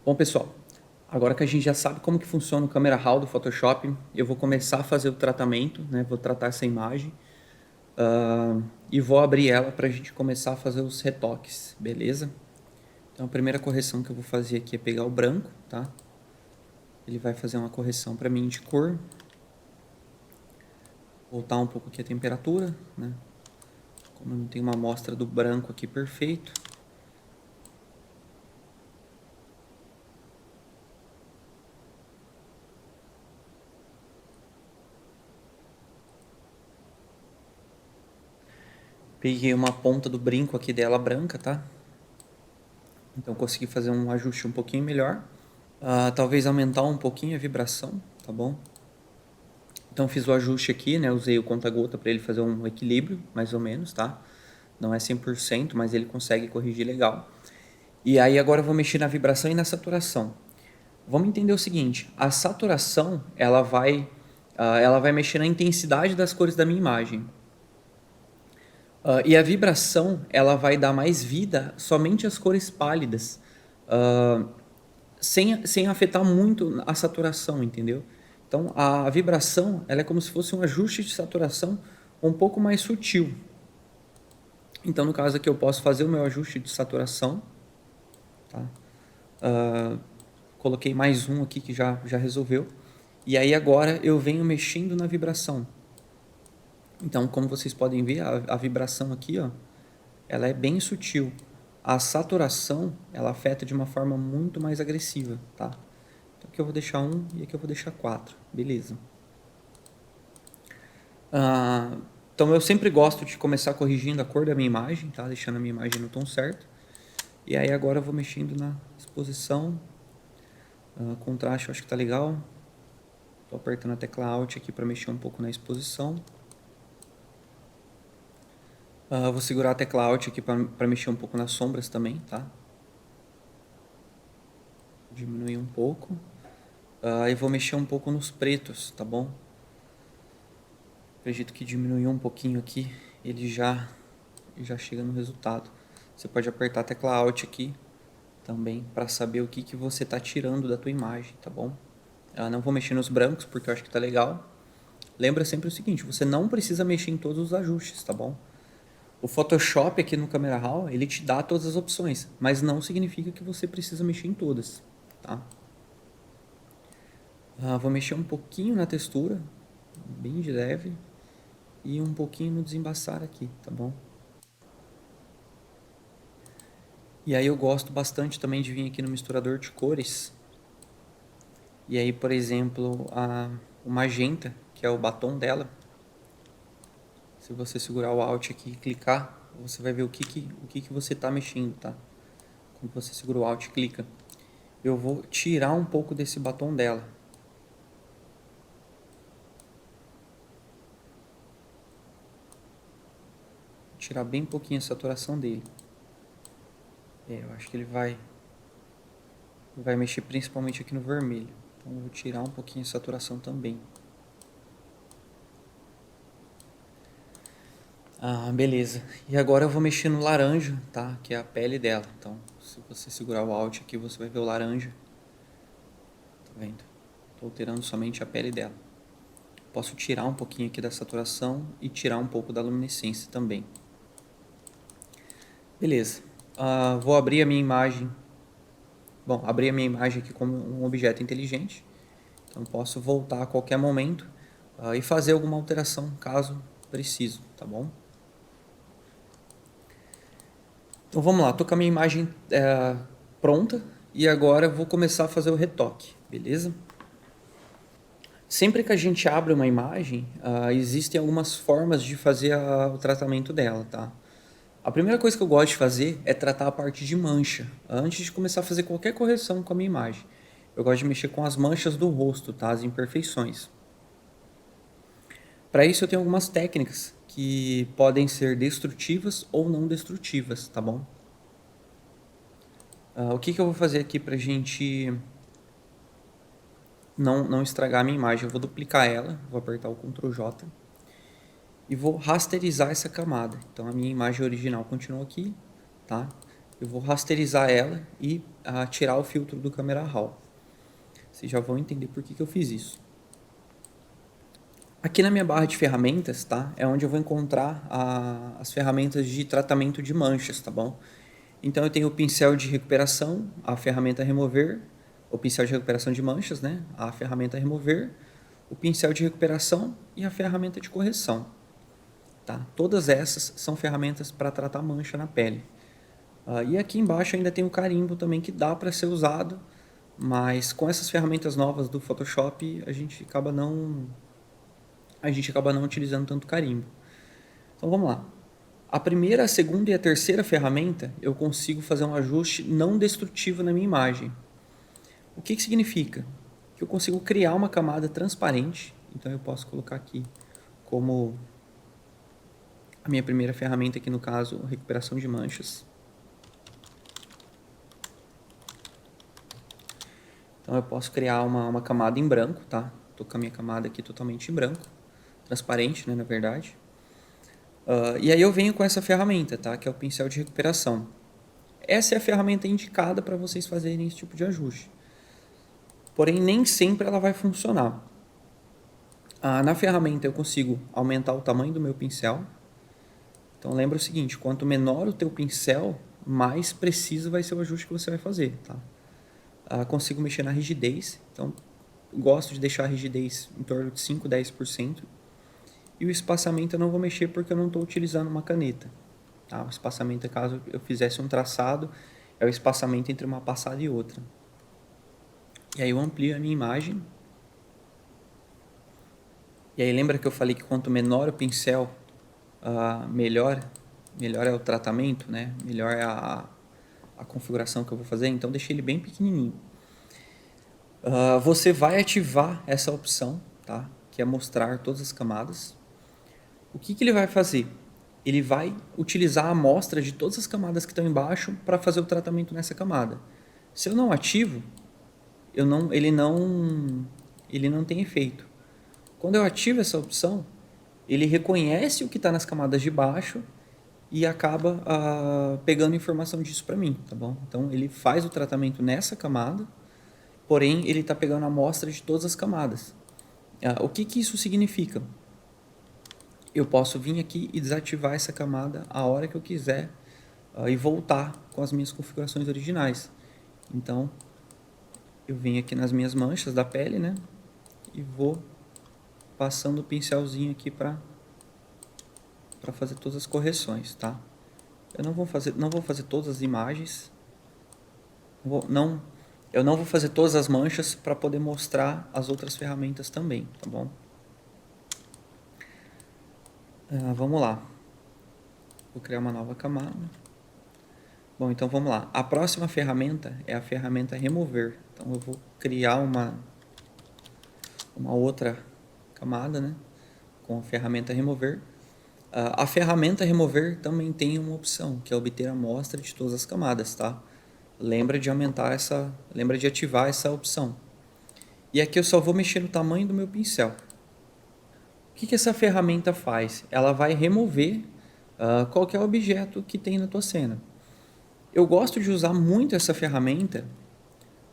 Bom, pessoal, agora que a gente já sabe como que funciona o Camera Raw do Photoshop, eu vou começar a fazer o tratamento, né? Vou tratar essa imagem e vou abrir ela para a gente começar a fazer os retoques, beleza? Então a primeira correção que eu vou fazer aqui é pegar o branco, tá? Ele vai fazer uma correção para mim de cor, voltar um pouco aqui a temperatura, né? Como não tem uma amostra do branco aqui perfeito. Peguei uma ponta do brinco aqui dela branca, tá? Então consegui fazer um ajuste um pouquinho melhor. Talvez aumentar um pouquinho a vibração, tá bom? Então fiz o ajuste aqui, né? Usei o conta-gota para ele fazer um equilíbrio, mais ou menos, tá? Não é 100%, mas ele consegue corrigir legal. E aí agora eu vou mexer na vibração e na saturação. Vamos entender o seguinte, a saturação, ela vai mexer na intensidade das cores da minha imagem. E a vibração, ela vai dar mais vida somente às cores pálidas, sem afetar muito a saturação, entendeu? Então, a vibração, ela é como se fosse um ajuste de saturação um pouco mais sutil. Então, no caso aqui, eu posso fazer o meu ajuste de saturação, tá? Coloquei mais um aqui que já resolveu. E aí agora eu venho mexendo na vibração. Então, como vocês podem ver, a vibração aqui, ó, ela é bem sutil. A saturação, ela afeta de uma forma muito mais agressiva, tá? Então aqui eu vou deixar 1 e aqui eu vou deixar 4, beleza. Então eu sempre gosto de começar corrigindo a cor da minha imagem, tá? Deixando a minha imagem no tom certo. E aí agora eu vou mexendo na exposição. Contraste eu acho que tá legal. Tô apertando a tecla Alt aqui para mexer um pouco na exposição. Vou segurar a tecla Alt aqui para mexer um pouco nas sombras também, tá? Diminuir um pouco. E vou mexer um pouco nos pretos, tá bom? Acredito que diminuiu um pouquinho aqui, ele já chega no resultado. Você pode apertar a tecla Alt aqui também para saber o que você está tirando da tua imagem, tá bom? Não vou mexer nos brancos porque eu acho que tá legal. Lembra sempre o seguinte, você não precisa mexer em todos os ajustes, tá bom? O Photoshop aqui no Camera Raw, ele te dá todas as opções, mas não significa que você precisa mexer em todas, tá? Vou mexer um pouquinho na textura, bem de leve, e um pouquinho no desembaçar aqui, tá bom? E aí eu gosto bastante também de vir aqui no misturador de cores. E aí, por exemplo, o magenta, que é o batom dela. Se você segurar o Alt aqui e clicar, você vai ver o que você está mexendo, tá? Quando você segura o Alt e clica. Eu vou tirar um pouco desse batom dela. Tirar bem pouquinho a saturação dele. Eu acho que ele vai mexer principalmente aqui no vermelho. Então eu vou tirar um pouquinho a saturação também. Beleza. E agora eu vou mexer no laranja, tá? Que é a pele dela. Então, se você segurar o Alt aqui, você vai ver o laranja. Tá vendo? Tô alterando somente a pele dela. Posso tirar um pouquinho aqui da saturação e tirar um pouco da luminescência também. Beleza. Vou abrir a minha imagem. Bom, abrir a minha imagem aqui como um objeto inteligente. Então, posso voltar a qualquer momento e fazer alguma alteração, caso preciso, tá bom? Então vamos lá, tô com a minha imagem pronta e agora eu vou começar a fazer o retoque, beleza? Sempre que a gente abre uma imagem, existem algumas formas de fazer o tratamento dela, tá? A primeira coisa que eu gosto de fazer é tratar a parte de mancha, antes de começar a fazer qualquer correção com a minha imagem. Eu gosto de mexer com as manchas do rosto, tá? As imperfeições. Para isso eu tenho algumas técnicas que podem ser destrutivas ou não destrutivas, tá bom? O que eu vou fazer aqui pra gente não estragar a minha imagem? Eu vou duplicar ela, vou apertar o Ctrl J e vou rasterizar essa camada. Então a minha imagem original continua aqui, tá? eu vou rasterizar ela e tirar o filtro do Camera Raw. Vocês já vão entender por que eu fiz isso. Aqui na minha barra de ferramentas, tá? É onde eu vou encontrar as ferramentas de tratamento de manchas, tá bom? Então eu tenho o pincel de recuperação, a ferramenta remover, o pincel de recuperação de manchas, né? A ferramenta remover, o pincel de recuperação e a ferramenta de correção. Tá? Todas essas são ferramentas para tratar mancha na pele. E aqui embaixo ainda tem o carimbo também que dá para ser usado, mas com essas ferramentas novas do Photoshop a gente acaba não utilizando tanto carimbo. Então vamos lá. A primeira, a segunda e a terceira ferramenta eu consigo fazer um ajuste não destrutivo na minha imagem. O que significa? Que eu consigo criar uma camada transparente, então eu posso colocar aqui como a minha primeira ferramenta aqui no caso, recuperação de manchas. Então eu posso criar uma camada em branco, tá? Tô com a minha camada aqui totalmente em branco, transparente, né, na verdade. E aí eu venho com essa ferramenta, tá? Que é o pincel de recuperação. Essa é a ferramenta indicada para vocês fazerem esse tipo de ajuste. Porém, nem sempre ela vai funcionar. Na ferramenta eu consigo aumentar o tamanho do meu pincel. Então lembra o seguinte, quanto menor o teu pincel, mais preciso vai ser o ajuste que você vai fazer, tá? Consigo mexer na rigidez, então gosto de deixar a rigidez em torno de 5, 10%. E o espaçamento eu não vou mexer porque eu não estou utilizando uma caneta. Tá? O espaçamento é caso eu fizesse um traçado, é o espaçamento entre uma passada e outra. E aí eu amplio a minha imagem. E aí lembra que eu falei que quanto menor o pincel, melhor é o tratamento, né? Melhor é a configuração que eu vou fazer. Então deixei ele bem pequenininho. Você vai ativar essa opção, tá? Que é mostrar todas as camadas. O que ele vai fazer? Ele vai utilizar a amostra de todas as camadas que estão embaixo para fazer o tratamento nessa camada. Se eu não ativo, ele não tem efeito. Quando eu ativo essa opção, ele reconhece o que está nas camadas de baixo e acaba pegando informação disso para mim, tá bom? Então ele faz o tratamento nessa camada, porém ele está pegando a amostra de todas as camadas. O que isso significa? Eu posso vir aqui e desativar essa camada a hora que eu quiser e voltar com as minhas configurações originais. Então, eu venho aqui nas minhas manchas da pele, né? E vou passando o pincelzinho aqui para fazer todas as correções, tá? Eu não vou fazer todas as imagens. Eu não vou fazer todas as manchas para poder mostrar as outras ferramentas também, tá bom? Vamos lá. Vou criar uma nova camada. Bom, então vamos lá. A próxima ferramenta é a ferramenta remover. Então eu vou criar uma outra camada, né? Com a ferramenta remover. A ferramenta remover também tem uma opção, que é obter a amostra de todas as camadas, tá? Lembra de ativar essa opção. E aqui eu só vou mexer no tamanho do meu pincel. O que essa ferramenta faz? Ela vai remover qualquer objeto que tem na tua cena. Eu gosto de usar muito essa ferramenta,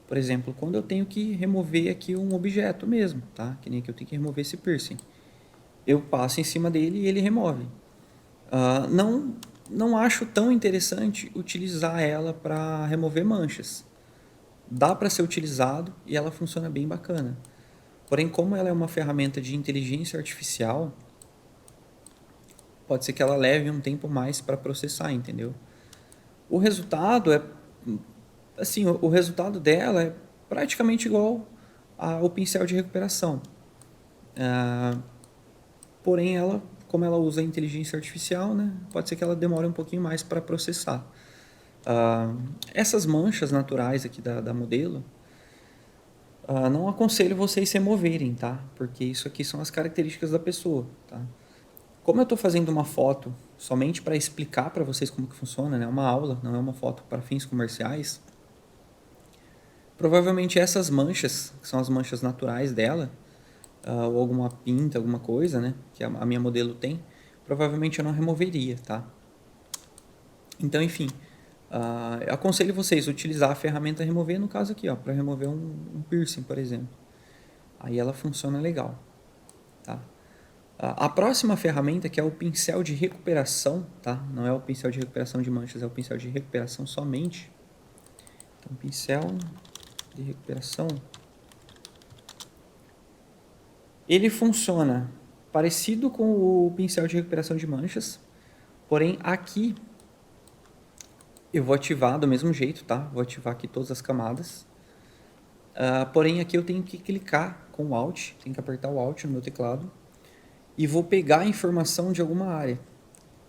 por exemplo, quando eu tenho que remover aqui um objeto mesmo, tá? Que nem que eu tenho que remover esse piercing. Eu passo em cima dele e ele remove. Não acho tão interessante utilizar ela para remover manchas. Dá para ser utilizado e ela funciona bem bacana. Porém, como ela é uma ferramenta de inteligência artificial, pode ser que ela leve um tempo mais para processar, entendeu? O resultado é assim, o resultado dela é praticamente igual ao pincel de recuperação. Porém, como ela usa inteligência artificial, né, pode ser que ela demore um pouquinho mais para processar. Essas manchas naturais aqui da modelo, não aconselho vocês se removerem, tá? Porque isso aqui são as características da pessoa, tá? Como eu estou fazendo uma foto somente para explicar para vocês como que funciona, né? Uma aula, não é uma foto para fins comerciais. Provavelmente essas manchas, que são as manchas naturais dela, ou alguma pinta, alguma coisa, né? Que a minha modelo tem, provavelmente eu não removeria, tá? Então, enfim, Eu aconselho vocês a utilizar a ferramenta remover, no caso aqui, ó, para remover um piercing, por exemplo. Aí ela funciona legal, tá? A próxima ferramenta, que é o pincel de recuperação, tá? Não é o pincel de recuperação de manchas, é o pincel de recuperação somente. Então, pincel de recuperação. Ele funciona parecido com o pincel de recuperação de manchas, porém aqui eu vou ativar do mesmo jeito, tá? Vou ativar aqui todas as camadas. Porém aqui eu tenho que clicar com o Alt, tenho que apertar o Alt no meu teclado e vou pegar a informação de alguma área.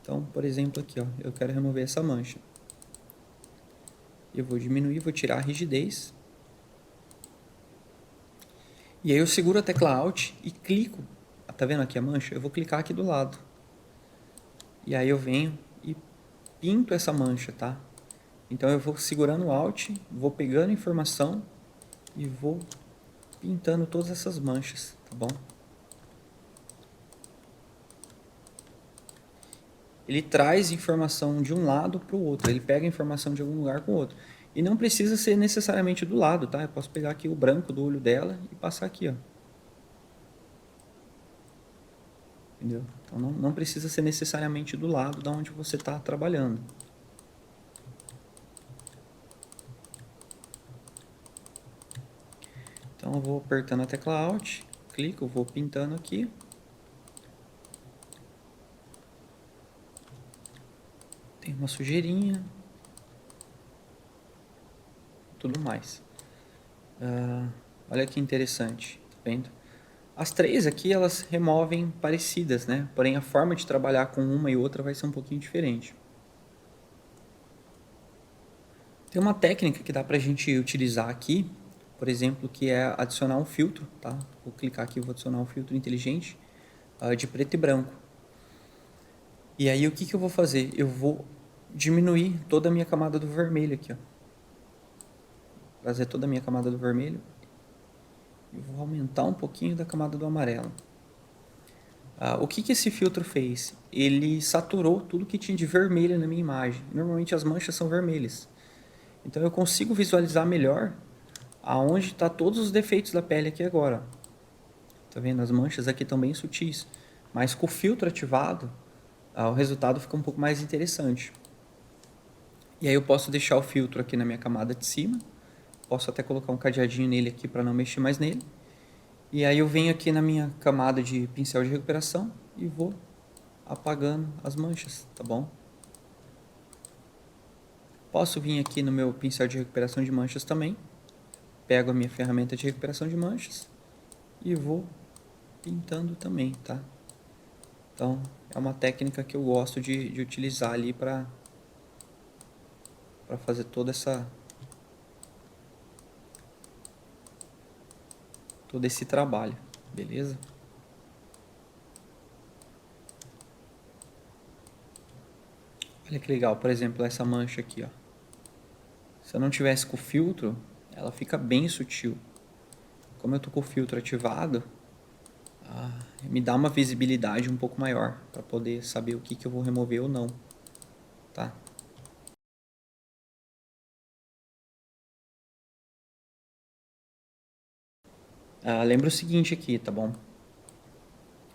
Então, por exemplo, aqui, ó, eu quero remover essa mancha. Eu vou diminuir, vou tirar a rigidez. E aí eu seguro a tecla Alt e clico. Tá vendo aqui a mancha? Eu vou clicar aqui do lado. E aí eu venho e pinto essa mancha, tá? Então eu vou segurando o Alt, vou pegando a informação e vou pintando todas essas manchas, tá bom? Ele traz informação de um lado para o outro, ele pega a informação de algum lugar com o outro. E não precisa ser necessariamente do lado, tá? Eu posso pegar aqui o branco do olho dela e passar aqui, ó. Entendeu? Então não precisa ser necessariamente do lado da onde você está trabalhando. Então eu vou apertando a tecla Alt, clico, vou pintando aqui. Tem uma sujeirinha, tudo mais. Olha que interessante, tá vendo? As três aqui, elas removem parecidas, né? Porém, a forma de trabalhar com uma e outra vai ser um pouquinho diferente. Tem uma técnica que dá pra gente utilizar aqui, por exemplo, que é adicionar um filtro, tá? Vou clicar aqui e vou adicionar um filtro inteligente de preto e branco. E aí, o que eu vou fazer? Eu vou diminuir toda a minha camada do vermelho aqui, ó. Trazer toda a minha camada do vermelho. E vou aumentar um pouquinho da camada do amarelo. O que esse filtro fez? Ele saturou tudo que tinha de vermelho na minha imagem. Normalmente as manchas são vermelhas. Então eu consigo visualizar melhor aonde está todos os defeitos da pele aqui agora. Tá vendo? As manchas aqui estão bem sutis. Mas com o filtro ativado, o resultado fica um pouco mais interessante. E aí eu posso deixar o filtro aqui na minha camada de cima. Posso até colocar um cadeadinho nele aqui para não mexer mais nele. E aí eu venho aqui na minha camada de pincel de recuperação e vou apagando as manchas, tá bom? Posso vir aqui no meu pincel de recuperação de manchas também. Pego a minha ferramenta de recuperação de manchas e vou pintando também, tá? Então, é uma técnica que eu gosto de utilizar ali para fazer todo esse trabalho, beleza? Olha que legal, por exemplo, essa mancha aqui, ó. Se eu não tivesse com o filtro, ela fica bem sutil. Como eu tô com o filtro ativado, me dá uma visibilidade um pouco maior para poder saber o que eu vou remover ou não, tá? Lembra o seguinte aqui, tá bom?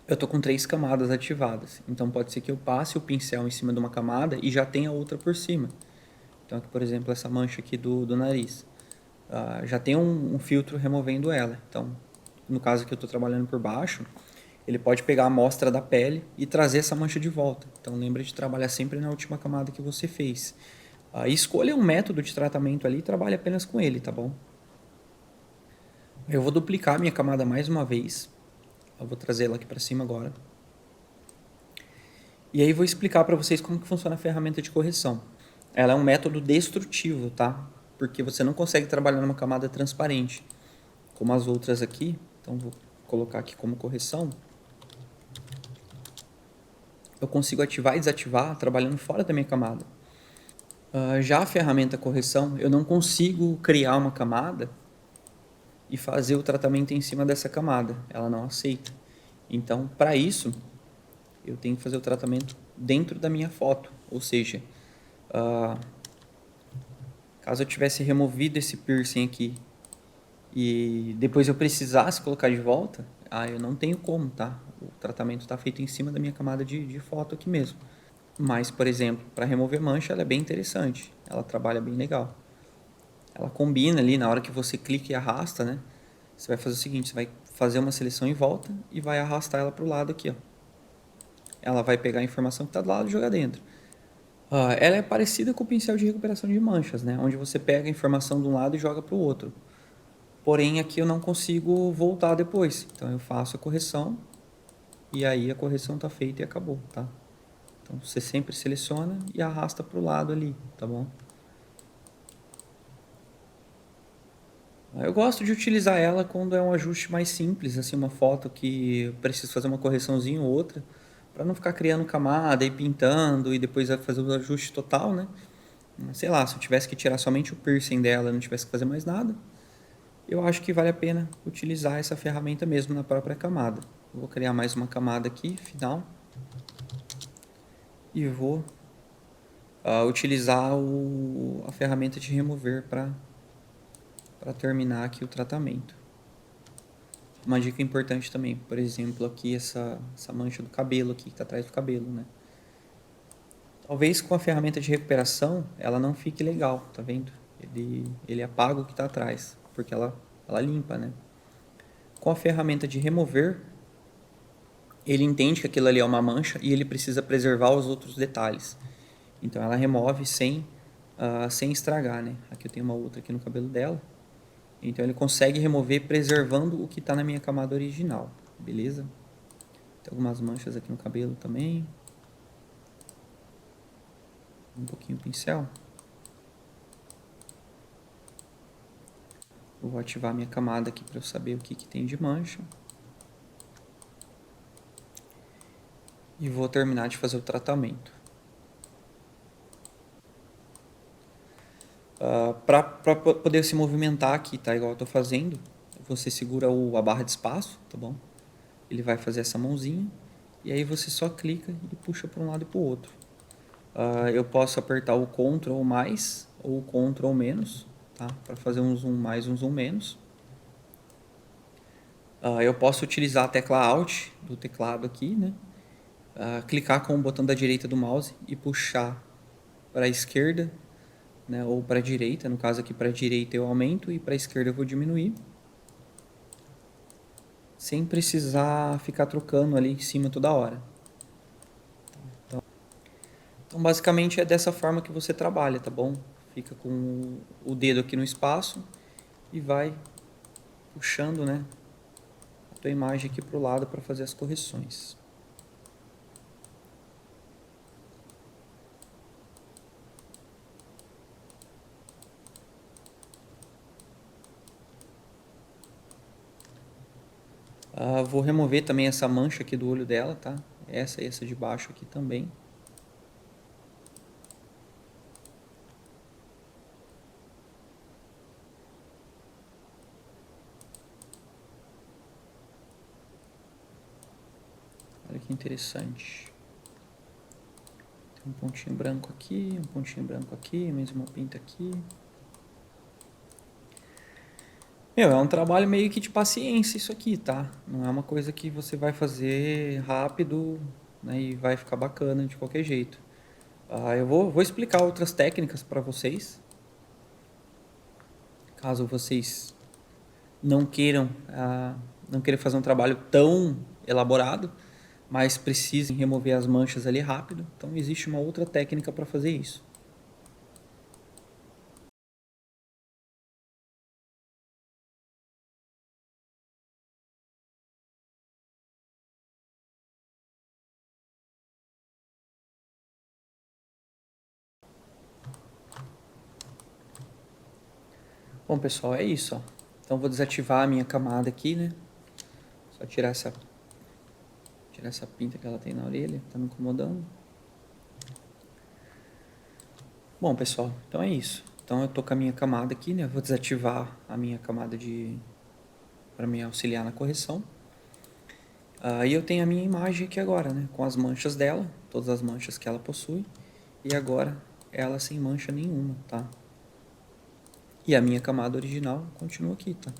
Eu tô com 3 camadas ativadas, então pode ser que eu passe o pincel em cima de uma camada e já tenha outra por cima. Então aqui, por exemplo, essa mancha aqui do nariz. Já tem um filtro removendo ela. Então, no caso aqui eu estou trabalhando por baixo, ele pode pegar a amostra da pele e trazer essa mancha de volta. Então lembra de trabalhar sempre na última camada que você fez. Escolha um método de tratamento ali e trabalhe apenas com ele, tá bom? Eu vou duplicar a minha camada mais uma vez. Eu vou trazer ela aqui para cima agora. E aí vou explicar para vocês como que funciona a ferramenta de correção. Ela é um método destrutivo, tá? Porque você não consegue trabalhar numa camada transparente, como as outras aqui. Então vou colocar aqui como correção. Eu consigo ativar e desativar trabalhando fora da minha camada. Já a ferramenta correção, eu não consigo criar uma camada e fazer o tratamento em cima dessa camada. Ela não aceita. Então, para isso, eu tenho que fazer o tratamento dentro da minha foto. Ou seja, Caso eu tivesse removido esse piercing aqui e depois eu precisasse colocar de volta, eu não tenho como, tá? O tratamento está feito em cima da minha camada de foto aqui mesmo. Mas, por exemplo, para remover mancha, ela é bem interessante. Ela trabalha bem legal. Ela combina ali, na hora que você clica e arrasta, né? Você vai fazer o seguinte, você vai fazer uma seleção em volta e vai arrastar ela para o lado aqui, ó. Ela vai pegar a informação que está do lado e jogar dentro. Ela é parecida com o pincel de recuperação de manchas, né? Onde você pega a informação de um lado e joga para o outro. Porém, aqui eu não consigo voltar depois. Então, eu faço a correção e aí a correção está feita e acabou, tá? Então, você sempre seleciona e arrasta para o lado ali, tá bom? Eu gosto de utilizar ela quando é um ajuste mais simples, assim, uma foto que eu preciso fazer uma correçãozinha ou outra, para não ficar criando camada e pintando e depois fazer o ajuste total, né? Sei lá, se eu tivesse que tirar somente o piercing dela e não tivesse que fazer mais nada, eu acho que vale a pena utilizar essa ferramenta mesmo na própria camada. Eu vou criar mais uma camada aqui, final, e vou utilizar a ferramenta de remover para terminar aqui o tratamento. Uma dica importante também, por exemplo, aqui essa mancha do cabelo aqui, que está atrás do cabelo, né? Talvez com a ferramenta de recuperação ela não fique legal, tá vendo? Ele apaga o que está atrás, porque ela limpa, né? Com a ferramenta de remover, ele entende que aquilo ali é uma mancha e ele precisa preservar os outros detalhes. Então ela remove sem estragar, né? Aqui eu tenho uma outra aqui no cabelo dela. Então ele consegue remover preservando o que está na minha camada original, beleza? Tem algumas manchas aqui no cabelo também. Um pouquinho o pincel. Eu vou ativar minha camada aqui para eu saber o que tem de mancha. E vou terminar de fazer o tratamento. Para poder se movimentar aqui, tá? Igual eu estou fazendo, você segura a barra de espaço, tá bom? Ele vai fazer essa mãozinha e aí você só clica e puxa para um lado e para o outro. Eu posso apertar o Ctrl mais ou o Ctrl menos, tá? Para fazer um zoom mais, um zoom menos. Eu posso utilizar a tecla Alt do teclado aqui, né? Clicar com o botão da direita do mouse e puxar para a esquerda, né? Ou para a direita. No caso aqui para a direita eu aumento e para a esquerda eu vou diminuir. Sem precisar ficar trocando ali em cima toda hora. Então basicamente é dessa forma que você trabalha, tá bom? Fica com o dedo aqui no espaço e vai puxando, né, a tua imagem aqui para o lado para fazer as correções. Vou remover também essa mancha aqui do olho dela, tá? Essa e essa de baixo aqui também. Olha que interessante. Tem um pontinho branco aqui, um pontinho branco aqui, mais uma pinta aqui. Meu, é um trabalho meio que de paciência isso aqui, tá? Não é uma coisa que você vai fazer rápido, né, e vai ficar bacana de qualquer jeito. Eu vou explicar outras técnicas para vocês, caso vocês não queiram, não queiram fazer um trabalho tão elaborado, mas precisem remover as manchas ali rápido. Então existe uma outra técnica para fazer isso. Bom, pessoal, é isso, ó. Então vou desativar a minha camada aqui, né? Só tirar essa pinta que ela tem na orelha, tá me incomodando. Bom, pessoal, então é isso. Então eu tô com a minha camada aqui, né? Eu vou desativar a minha camada para me auxiliar na correção. Aí eu tenho a minha imagem aqui agora, né? Com as manchas dela, todas as manchas que ela possui. E agora ela sem mancha nenhuma, tá? E a minha camada original continua aqui, tá?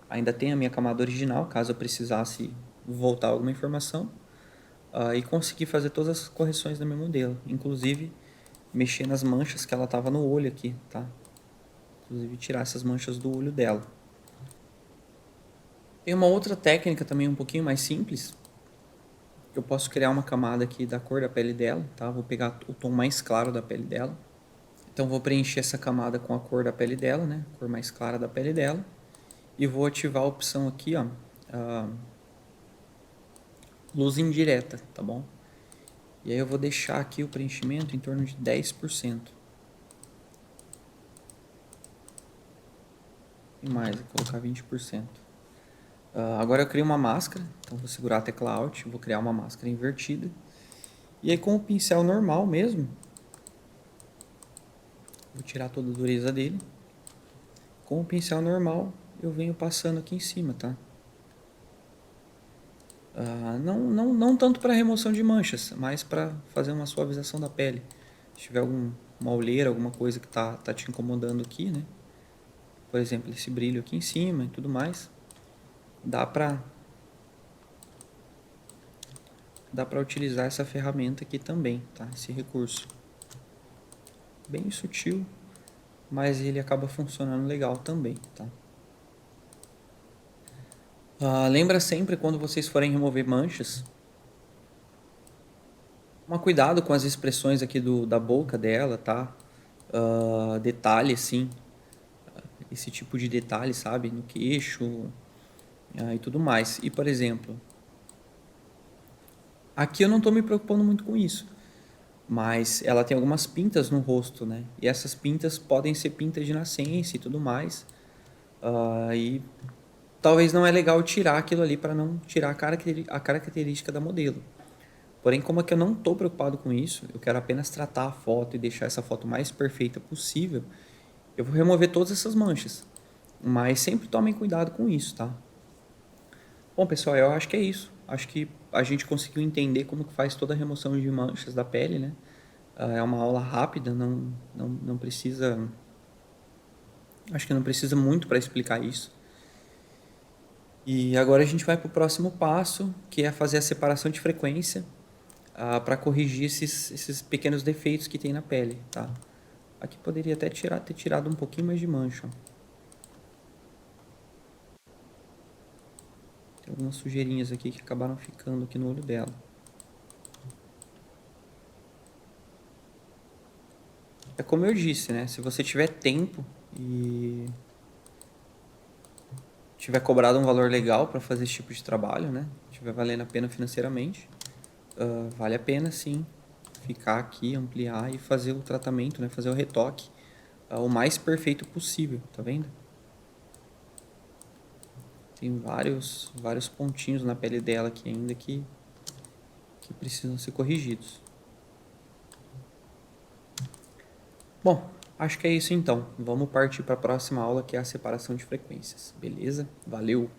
Ainda tem a minha camada original, caso eu precisasse voltar alguma informação. E conseguir fazer todas as correções do meu modelo. Inclusive, mexer nas manchas que ela tava no olho aqui, tá? Inclusive, tirar essas manchas do olho dela. Tem uma outra técnica também um pouquinho mais simples. Eu posso criar uma camada aqui da cor da pele dela, tá? Vou pegar o tom mais claro da pele dela. Então, vou preencher essa camada com a cor da pele dela, né? A cor mais clara da pele dela. E vou ativar a opção aqui, ó. Luz indireta, tá bom? E aí eu vou deixar aqui o preenchimento em torno de 10%. E mais, vou colocar 20%. Agora eu criei uma máscara, então vou segurar a tecla Alt, vou criar uma máscara invertida. E aí com o pincel normal mesmo, vou tirar toda a dureza dele. Com o pincel normal, eu venho passando aqui em cima, tá? Não tanto para remoção de manchas, mas para fazer uma suavização da pele. Se tiver alguma olheira, alguma coisa que tá te incomodando aqui, né? Por exemplo, esse brilho aqui em cima e tudo mais. Dá para utilizar essa ferramenta aqui também, tá? Esse recurso. Bem sutil, mas ele acaba funcionando legal também, tá? Lembra sempre quando vocês forem remover manchas, toma cuidado com as expressões aqui da boca dela, tá? Detalhe, assim, esse tipo de detalhe, sabe? No queixo e tudo mais. E, por exemplo, aqui eu não tô me preocupando muito com isso, mas ela tem algumas pintas no rosto, né? E essas pintas podem ser pintas de nascença e tudo mais. E talvez não é legal tirar aquilo ali para não tirar a característica da modelo. Porém, como é que eu não estou preocupado com isso, eu quero apenas tratar a foto e deixar essa foto mais perfeita possível, eu vou remover todas essas manchas. Mas sempre tomem cuidado com isso, tá? Bom, pessoal, eu acho que é isso. Acho que a gente conseguiu entender como que faz toda a remoção de manchas da pele, né? É uma aula rápida, não precisa... Acho que não precisa muito para explicar isso. E agora a gente vai para o próximo passo, que é fazer a separação de frequência para corrigir esses pequenos defeitos que tem na pele, tá? Aqui poderia até ter tirado um pouquinho mais de mancha. Tem algumas sujeirinhas aqui que acabaram ficando aqui no olho dela. É como eu disse, né? Se você tiver tempo e tiver cobrado um valor legal para fazer esse tipo de trabalho, né? Tiver valendo a pena financeiramente, vale a pena sim ficar aqui, ampliar e fazer o tratamento, né? Fazer o retoque o mais perfeito possível, tá vendo? Tem vários pontinhos na pele dela aqui ainda que precisam ser corrigidos. Bom, acho que é isso então. Vamos partir para a próxima aula, que é a separação de frequências. Beleza? Valeu!